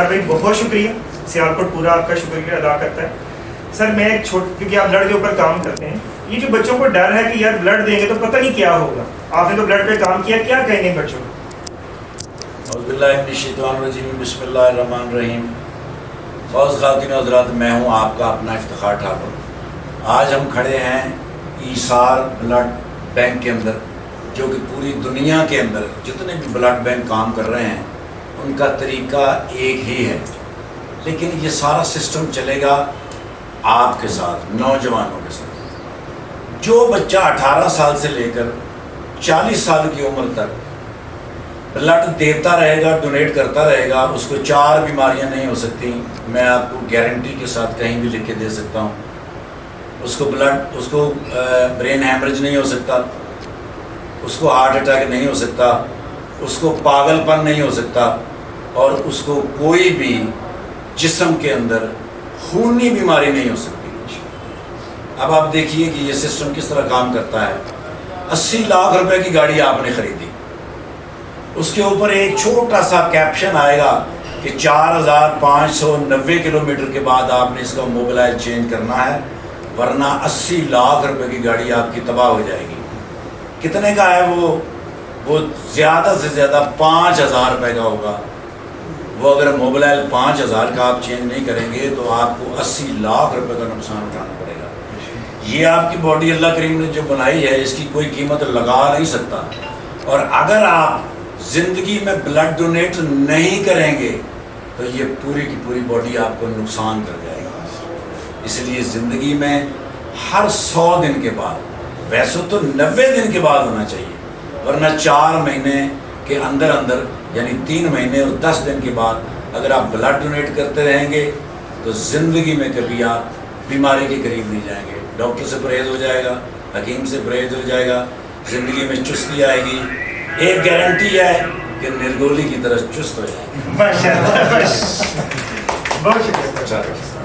نثار بھائی بہت شکریہ, سیالکوٹ پورا آپ کا شکریہ ادا کرتا ہے. سر میں ایک کیونکہ آپ بلڈ کے اوپر کام کرتے ہیں, یہ جو بچوں کو ڈر ہے کہ یار بلڈ دیں گے تو پتہ نہیں کیا ہوگا, آپ نے تو بلڈ پہ کام کیا, کیا کہیں گے بچوں کو؟ اعوذ باللہ من الشیطان الرجیم, بسم اللہ الرحمن الرحیم. بعض خواتین و حضرات, میں ہوں آپ کا اپنا افتخار ٹھاکر. آج ہم کھڑے ہیں ایثار بلڈ بینک کے اندر, جو کہ پوری دنیا کے اندر جتنے بھی بلڈ بینک کام کر رہے ہیں ان کا طریقہ ایک ہی ہے, لیکن یہ سارا سسٹم چلے گا آپ کے ساتھ, نوجوانوں کے ساتھ. جو بچہ 18 سال سے لے کر 40 سال کی عمر تک بلڈ دیتا رہے گا, ڈونیٹ کرتا رہے گا, اس کو 4 بیماریاں نہیں ہو سکتی. میں آپ کو گارنٹی کے ساتھ کہیں بھی لکھ کے دے سکتا ہوں. اس کو برین ہیمریج نہیں ہو سکتا, اس کو ہارٹ اٹیک نہیں ہو سکتا, اس کو پاگل پن نہیں ہو سکتا, اور اس کو کوئی بھی جسم کے اندر خونی بیماری نہیں ہو سکتی. اب آپ دیکھیے کہ یہ سسٹم کس طرح کام کرتا ہے. 80 لاکھ روپے کی گاڑی آپ نے خریدی, اس کے اوپر ایک چھوٹا سا کیپشن آئے گا کہ 4590 کلومیٹر کے بعد آپ نے اس کا موبلائل چینج کرنا ہے, ورنہ 80 لاکھ روپے کی گاڑی آپ کی تباہ ہو جائے گی. کتنے کا ہے وہ زیادہ سے زیادہ 5000 روپے کا ہوگا. وہ اگر موبلائل 5000 کا آپ چینج نہیں کریں گے تو آپ کو 80 لاکھ روپے کا نقصان اٹھانا پڑے گا. یہ آپ کی باڈی اللہ کریم نے جو بنائی ہے, اس کی کوئی قیمت لگا نہیں سکتا. اور اگر آپ زندگی میں بلڈ ڈونیٹ نہیں کریں گے تو یہ پوری کی پوری باڈی آپ کو نقصان کر جائے گی. اس لیے زندگی میں ہر 100 دن کے بعد, ویسے تو 90 دن کے بعد ہونا چاہیے, ورنہ 4 مہینے کے اندر یعنی 3 مہینے اور 10 دن کے بعد اگر آپ بلڈ ڈونیٹ کرتے رہیں گے تو زندگی میں کبھی آپ بیماری کے قریب نہیں جائیں گے. ڈاکٹر سے پرہیز ہو جائے گا, حکیم سے پرہیز ہو جائے گا, زندگی میں چستی آئے گی. ایک گارنٹی ہے کہ نرگولی کی طرح چست ہو جائے گی. ماشاءاللہ, بہت شکریہ.